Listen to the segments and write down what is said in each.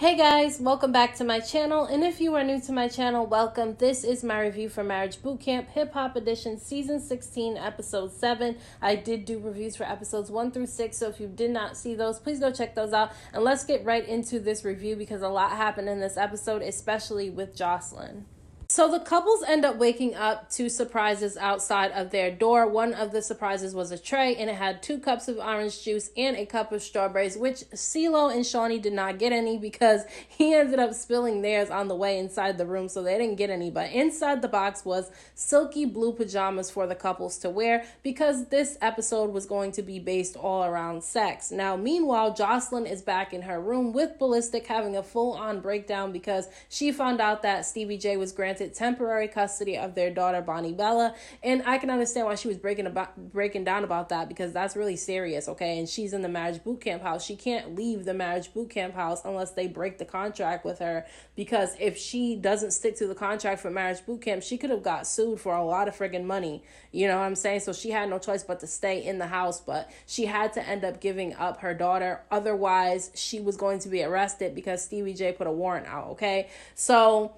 Hey guys, welcome back to my channel, and if you are new to my channel, welcome. This is my review for Marriage Bootcamp Hip Hop Edition Season 16, Episode 7. I did do reviews for Episodes 1 through 6, so if you did not see those, please go check those out. And let's get right into this review because a lot happened in this episode, especially with Joseline. So the couples end up waking up to surprises outside of their door. One of the surprises was a tray, and it had 2 cups of orange juice and a cup of strawberries, which CeeLo and Shawnee did not get any because he ended up spilling theirs on the way inside the room, so they didn't get any. But inside the box was silky blue pajamas for the couples to wear because this episode was going to be based all around sex. Now, meanwhile, Joseline is back in her room with Ballistic having a full-on breakdown because she found out that Stevie J was granted temporary custody of their daughter Bonnie Bella, and I can understand why she was breaking down about that because that's really serious, okay? And she's in the marriage boot camp house. She can't leave the marriage boot camp house unless they break the contract with her, because if she doesn't stick to the contract for marriage boot camp, she could have got sued for a lot of friggin' money. You know what I'm saying? So she had no choice but to stay in the house, but she had to end up giving up her daughter. Otherwise, she was going to be arrested because Stevie J put a warrant out, okay? So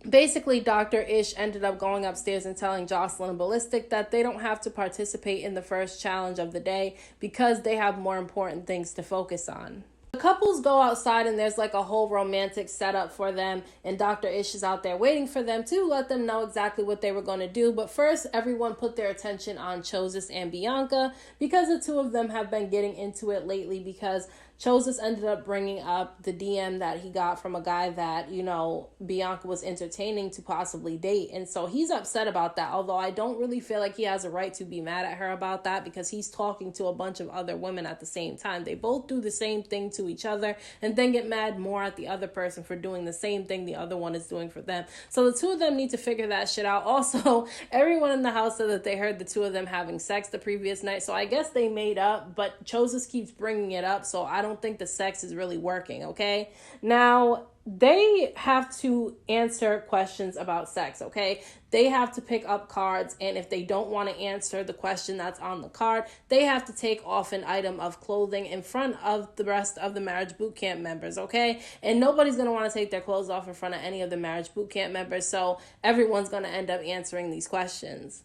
basically, Dr.Ish ended up going upstairs and telling Joseline and Ballistic that they don't have to participate in the first challenge of the day because they have more important things to focus on. The couples go outside and there's like a whole romantic setup for them, and Dr.Ish is out there waiting for them to let them know exactly what they were going to do. But first, everyone put their attention on Chose and Bianca because the two of them have been getting into it lately because Chose ended up bringing up the DM that he got from a guy that, you know, Bianca was entertaining to possibly date. And so he's upset about that, although I don't really feel like he has a right to be mad at her about that because he's talking to a bunch of other women at the same time. They both do the same thing to each other and then get mad more at the other person for doing the same thing the other one is doing for them. So the two of them need to figure that shit out. Also, everyone in the house said that they heard the two of them having sex the previous night. So I guess they made up, but Chose keeps bringing it up. So I don't think the sex is really working, okay? Now, they have to answer questions about sex, okay? They have to pick up cards, and if they don't want to answer the question that's on the card, they have to take off an item of clothing in front of the rest of the marriage boot camp members, okay? And nobody's going to want to take their clothes off in front of any of the marriage boot camp members, so everyone's going to end up answering these questions.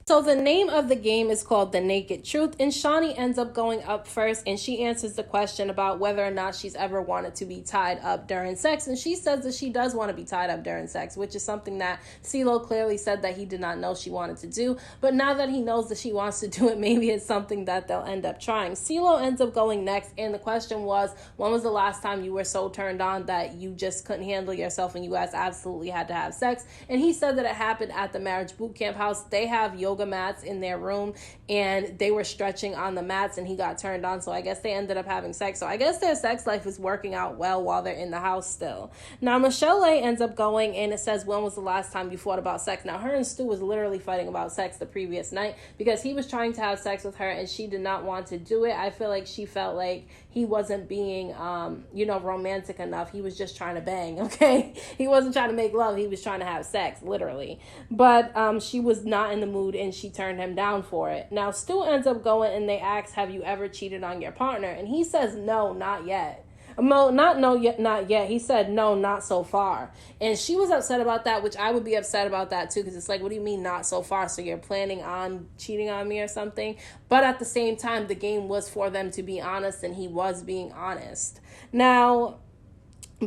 So the name of the game is called The Naked Truth, and Shawnee ends up going up first, and she answers the question about whether or not she's ever wanted to be tied up during sex, and she says that she does want to be tied up during sex, which is something that CeeLo clearly said that he did not know she wanted to do, but now that he knows that she wants to do it, maybe it's something that they'll end up trying. CeeLo ends up going next, and the question was, when was the last time you were so turned on that you just couldn't handle yourself and you guys absolutely had to have sex? And he said that it happened at the marriage boot camp house. They have yoga mats in their room, and they were stretching on the mats, and he got turned on, so I guess they ended up having sex. So I guess their sex life is working out well while they're in the house still. Now Michel'le ends up going, and it says, when was the last time you fought about sex? Now her and Stu was literally fighting about sex the previous night because he was trying to have sex with her and she did not want to do it. I feel like she felt like he wasn't being romantic enough. He was just trying to bang, okay? He wasn't trying to make love, he was trying to have sex, literally. But she was not in the mood, and she turned him down for it. Now Stu ends up going, and they ask, have you ever cheated on your partner? And he says, no, not yet. Not yet. He said, no, not so far. And she was upset about that, which I would be upset about that too, because it's like, what do you mean not so far? So you're planning on cheating on me or something? But at the same time, the game was for them to be honest, and he was being honest. Now,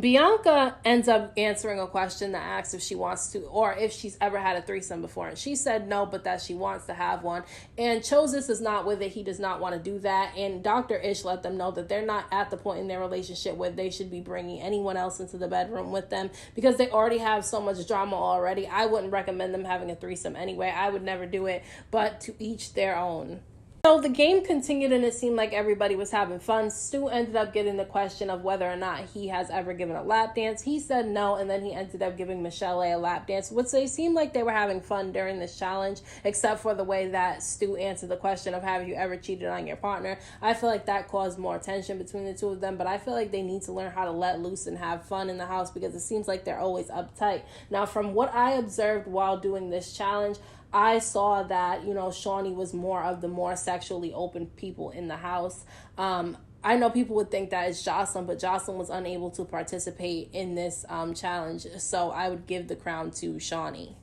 Bianca ends up answering a question that asks if she wants to, or if she's ever had a threesome before. And she said no, but that she wants to have one. And Chose is not with it. He does not want to do that. And Dr.Ish let them know that they're not at the point in their relationship where they should be bringing anyone else into the bedroom with them because they already have so much drama already. I wouldn't recommend them having a threesome anyway. I would never do it, but to each their own. So the game continued and it seemed like everybody was having fun. Stu ended up getting the question of whether or not he has ever given a lap dance. He said no, and then he ended up giving Michel'le a lap dance, which they seemed like they were having fun during this challenge, except for the way that Stu answered the question of have you ever cheated on your partner. I feel like that caused more tension between the two of them, but I feel like they need to learn how to let loose and have fun in the house because it seems like they're always uptight. Now, from what I observed while doing this challenge, I saw that, Shawnee was more of the more sexually open people in the house. I know people would think that it's Joseline, but Joseline was unable to participate in this challenge. So I would give the crown to Shawnee.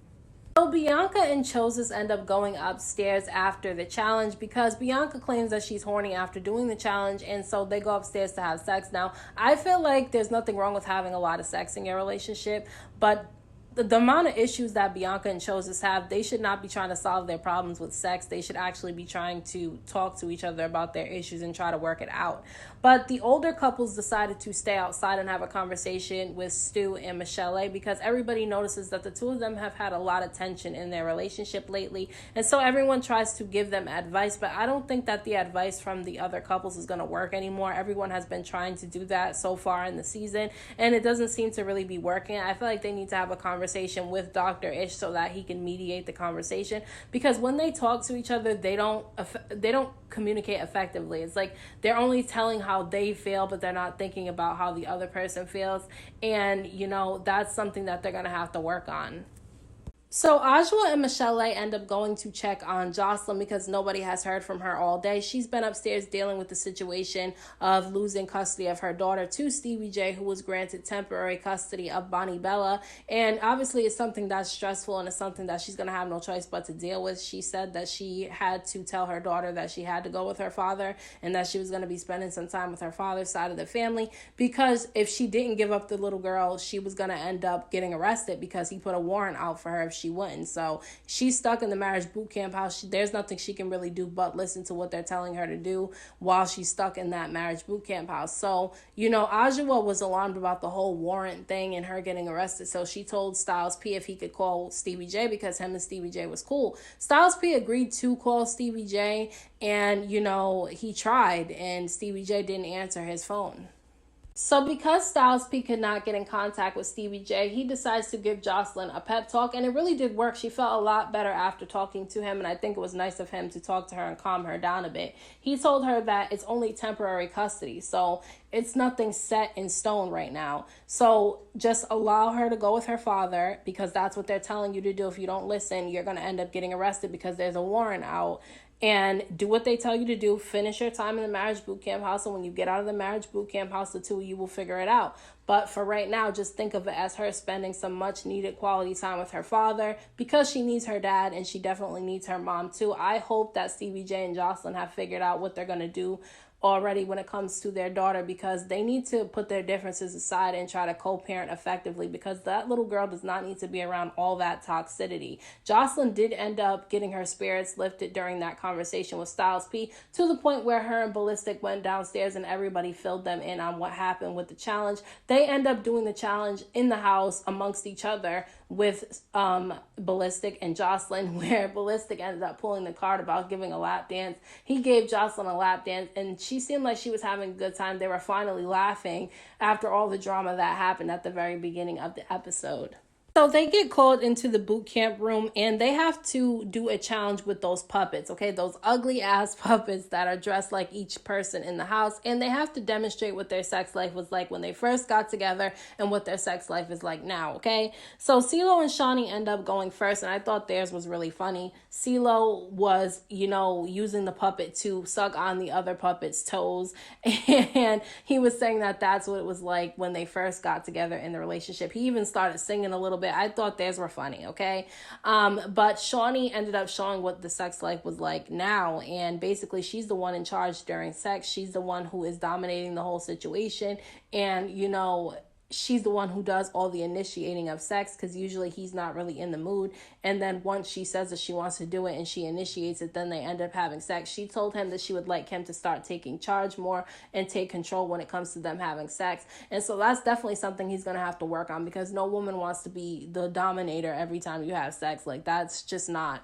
So Bianca and Choses end up going upstairs after the challenge because Bianca claims that she's horny after doing the challenge, and so they go upstairs to have sex. Now, I feel like there's nothing wrong with having a lot of sex in your relationship, but the amount of issues that Bianca and Choses have, they should not be trying to solve their problems with sex. They should actually be trying to talk to each other about their issues and try to work it out. But the older couples decided to stay outside and have a conversation with Stu and Michel'le because everybody notices that the two of them have had a lot of tension in their relationship lately. And so everyone tries to give them advice, but I don't think that the advice from the other couples is going to work anymore. Everyone has been trying to do that so far in the season, and it doesn't seem to really be working. I feel like they need to have a conversation with Dr.Ish so that he can mediate the conversation, because when they talk to each other, they don't communicate effectively. It's like they're only telling how they feel, but they're not thinking about how the other person feels. And, that's something that they're going to have to work on. So Ajwa and Michel'le end up going to check on Joseline because nobody has heard from her all day. She's been upstairs dealing with the situation of losing custody of her daughter to Stevie J, who was granted temporary custody of Bonnie Bella. And obviously it's something that's stressful and it's something that she's going to have no choice but to deal with. She said that she had to tell her daughter that she had to go with her father and that she was going to be spending some time with her father's side of the family, because if she didn't give up the little girl, she was going to end up getting arrested because he put a warrant out for her if she wouldn't. So she's stuck in the marriage boot camp house. There's nothing she can really do but listen to what they're telling her to do while she's stuck in that marriage boot camp house. So, Ajwa was alarmed about the whole warrant thing and her getting arrested. So she told Styles P if he could call Stevie J because him and Stevie J was cool. Styles P agreed to call Stevie J, and, he tried and Stevie J didn't answer his phone. So because Styles P could not get in contact with Stevie J, he decides to give Joseline a pep talk, and it really did work. She felt a lot better after talking to him, and I think it was nice of him to talk to her and calm her down a bit. He told her that it's only temporary custody, so it's nothing set in stone right now. So just allow her to go with her father, because that's what they're telling you to do. If you don't listen, you're going to end up getting arrested because there's a warrant out. And do what they tell you to do. Finish your time in the marriage boot camp house. And when you get out of the marriage boot camp house, the two of you will figure it out. But for right now, just think of it as her spending some much needed quality time with her father, because she needs her dad and she definitely needs her mom too. I hope that Stevie J and Joseline have figured out what they're going to do already when it comes to their daughter, because they need to put their differences aside and try to co-parent effectively, because that little girl does not need to be around all that toxicity. Joseline did end up getting her spirits lifted during that conversation with Styles P, to the point where her and Ballistic went downstairs and everybody filled them in on what happened with the challenge. They end up doing the challenge in the house amongst each other with Ballistic and Joseline, where Ballistic ended up pulling the card about giving a lap dance. He gave Joseline a lap dance, and she seemed like she was having a good time. They were finally laughing after all the drama that happened at the very beginning of the episode. So they get called into the boot camp room and they have to do a challenge with those puppets, okay? Those ugly ass puppets that are dressed like each person in the house. And they have to demonstrate what their sex life was like when they first got together and what their sex life is like now, okay? So CeeLo and Shawnee end up going first, and I thought theirs was really funny. CeeLo was, using the puppet to suck on the other puppet's toes. And he was saying that that's what it was like when they first got together in the relationship. He even started singing a little bit. I thought theirs were funny, okay? But Shawnee ended up showing what the sex life was like now, and basically she's the one in charge during sex. She's the one who is dominating the whole situation, and she's the one who does all the initiating of sex, because usually he's not really in the mood. And then once she says that she wants to do it and she initiates it, then they end up having sex. She told him that she would like him to start taking charge more and take control when it comes to them having sex. And so that's definitely something he's going to have to work on, because no woman wants to be the dominator every time you have sex. Like, that's just not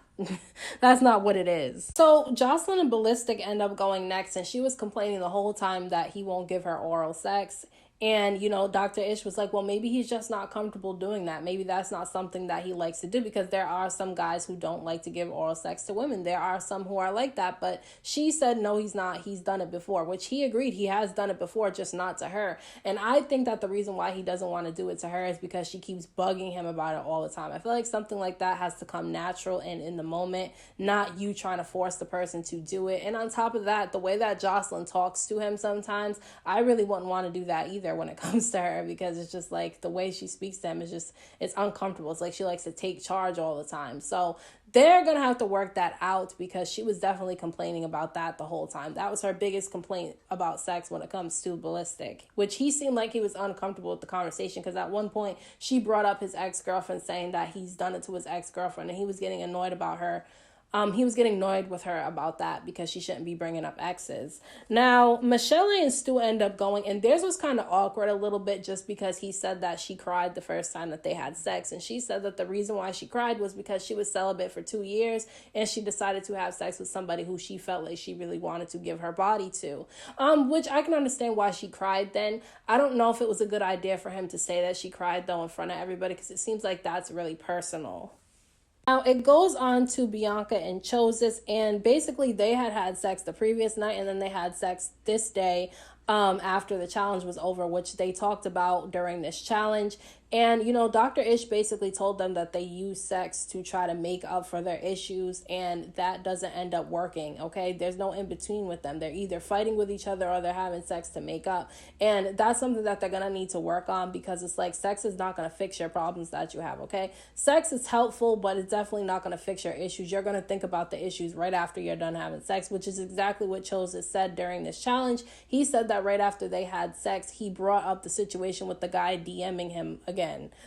that's not what it is. So Joseline and Ballistic end up going next, and she was complaining the whole time that he won't give her oral sex. And, Dr.Ish was like, well, maybe he's just not comfortable doing that. Maybe that's not something that he likes to do, because there are some guys who don't like to give oral sex to women. There are some who are like that. But she said, no, he's not. He's done it before, which he agreed. He has done it before, just not to her. And I think that the reason why he doesn't want to do it to her is because she keeps bugging him about it all the time. I feel like something like that has to come natural and in the moment, not you trying to force the person to do it. And on top of that, the way that Joseline talks to him sometimes, I really wouldn't want to do that either when it comes to her, because it's just like the way she speaks to him is just, it's uncomfortable. It's like she likes to take charge all the time. So they're going to have to work that out, because she was definitely complaining about that the whole time. That was her biggest complaint about sex when it comes to Ballistic, which he seemed like he was uncomfortable with the conversation, because at one point she brought up his ex-girlfriend, saying that he's done it to his ex-girlfriend, and he was getting annoyed about her. He was getting annoyed with her about that, because she shouldn't be bringing up exes. Now, Michel'le and Stu end up going, and theirs was kind of awkward a little bit, just because he said that she cried the first time that they had sex. And she said that the reason why she cried was because she was celibate for 2 years, and she decided to have sex with somebody who she felt like she really wanted to give her body to. Which I can understand why she cried then. I don't know if it was a good idea for him to say that she cried, though, in front of everybody, because it seems like that's really personal. Now, it goes on to Bianca and Chose, and basically they had sex the previous night, and then they had sex this day after the challenge was over, which they talked about during this challenge. And, Dr.Ish basically told them that they use sex to try to make up for their issues, and that doesn't end up working, okay? There's no in-between with them. They're either fighting with each other or they're having sex to make up. And that's something that they're going to need to work on, because it's like sex is not going to fix your problems that you have, okay? Sex is helpful, but it's definitely not going to fix your issues. You're going to think about the issues right after you're done having sex, which is exactly what Chose said during this challenge. He said that right after they had sex, he brought up the situation with the guy DMing him again.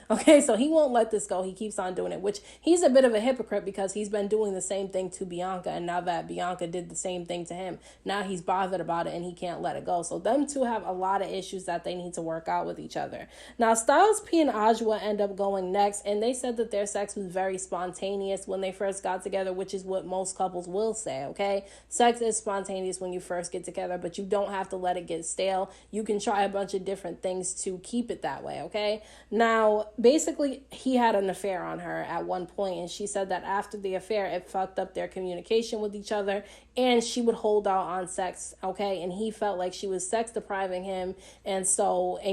Okay, so he won't let this go. He keeps on doing it, which he's a bit of a hypocrite, because he's been doing the same thing to Bianca, and now that Bianca did the same thing to him, now he's bothered about it and he can't let it go. So them two have a lot of issues that they need to work out with each other. Now, Styles P and Ajwa end up going next, and they said that their sex was very spontaneous when they first got together, which is what most couples will say, okay? Sex is spontaneous when you first get together, but you don't have to let it get stale. You can try a bunch of different things to keep it that way, okay? Now, basically, he had an affair on her at one point, and she said that after the affair, it fucked up their communication with each other, and she would hold out on sex, okay? And he felt like she was sex depriving him, and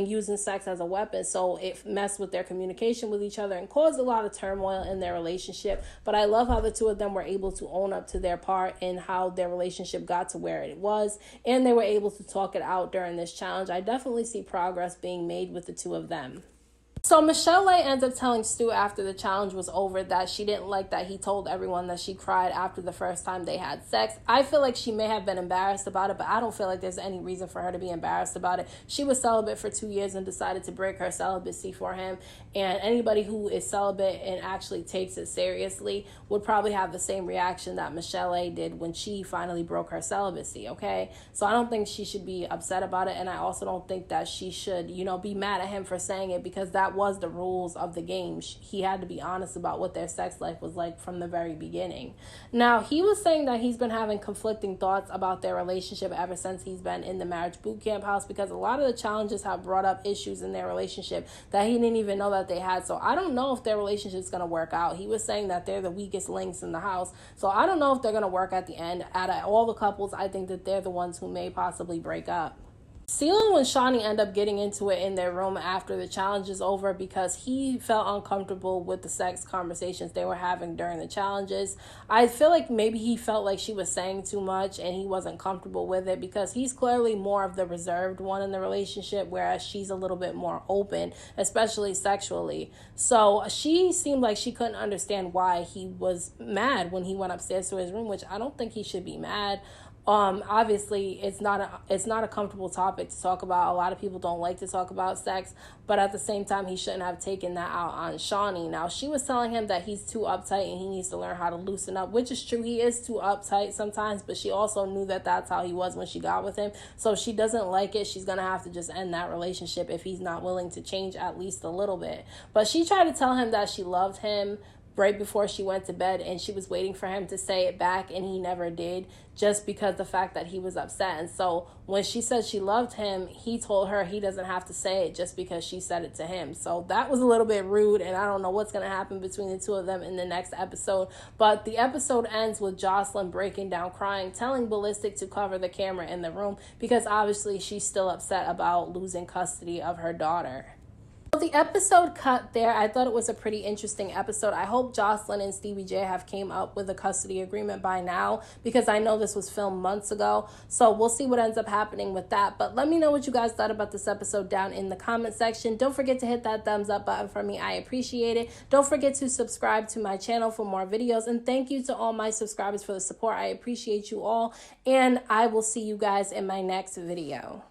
using sex as a weapon, so it messed with their communication with each other and caused a lot of turmoil in their relationship. But I love how the two of them were able to own up to their part and how their relationship got to where it was, and they were able to talk it out during this challenge. I definitely see progress being made with the two of them. So Michel'le ends up telling Stu after the challenge was over that she didn't like that he told everyone that she cried after the first time they had sex. I feel like she may have been embarrassed about it, but I don't feel like there's any reason for her to be embarrassed about it. She was celibate for 2 years and decided to break her celibacy for him. And anybody who is celibate and actually takes it seriously would probably have the same reaction that Michel'le did when she finally broke her celibacy, okay? So I don't think she should be upset about it, and I also don't think that she should, be mad at him for saying it, because that was the rules of the game. He had to be honest about what their sex life was like from the very beginning. Now, he was saying that he's been having conflicting thoughts about their relationship ever since he's been in the marriage boot camp house, because a lot of the challenges have brought up issues in their relationship that he didn't even know that they had. So I don't know if their relationship is going to work out. He was saying that they're the weakest links in the house. So I don't know if they're going to work at the end. Out of all the couples, I think that they're the ones who may possibly break up. CeeLo and Shaunie end up getting into it in their room after the challenge is over, because he felt uncomfortable with the sex conversations they were having during the challenges. I feel like maybe he felt like she was saying too much and he wasn't comfortable with it, because he's clearly more of the reserved one in the relationship, whereas she's a little bit more open, especially sexually. So she seemed like she couldn't understand why he was mad when he went upstairs to his room, which I don't think he should be mad. Obviously it's not a comfortable topic to talk about. A lot of people don't like to talk about sex, but at the same time, he shouldn't have taken that out on Shawnee. Now, she was telling him that he's too uptight and he needs to learn how to loosen up, which is true. He is too uptight sometimes, but she also knew that that's how he was when she got with him. So if she doesn't like it, she's going to have to just end that relationship if he's not willing to change at least a little bit. But she tried to tell him that she loved him right before she went to bed, and she was waiting for him to say it back, and he never did, just because the fact that he was upset. And so when she said she loved him, he told her he doesn't have to say it just because she said it to him. So that was a little bit rude, and I don't know what's going to happen between the two of them in the next episode. But the episode ends with Joseline breaking down crying, telling Ballistic to cover the camera in the room because obviously she's still upset about losing custody of her daughter. The episode cut there. I thought it was a pretty interesting episode. I hope Joseline and Stevie J have came up with a custody agreement by now, because I know this was filmed months ago. So we'll see what ends up happening with that. But let me know what you guys thought about this episode down in the comment section. Don't forget to hit that thumbs up button for me. I appreciate it. Don't forget to subscribe to my channel for more videos. And thank you to all my subscribers for the support. I appreciate you all. And I will see you guys in my next video.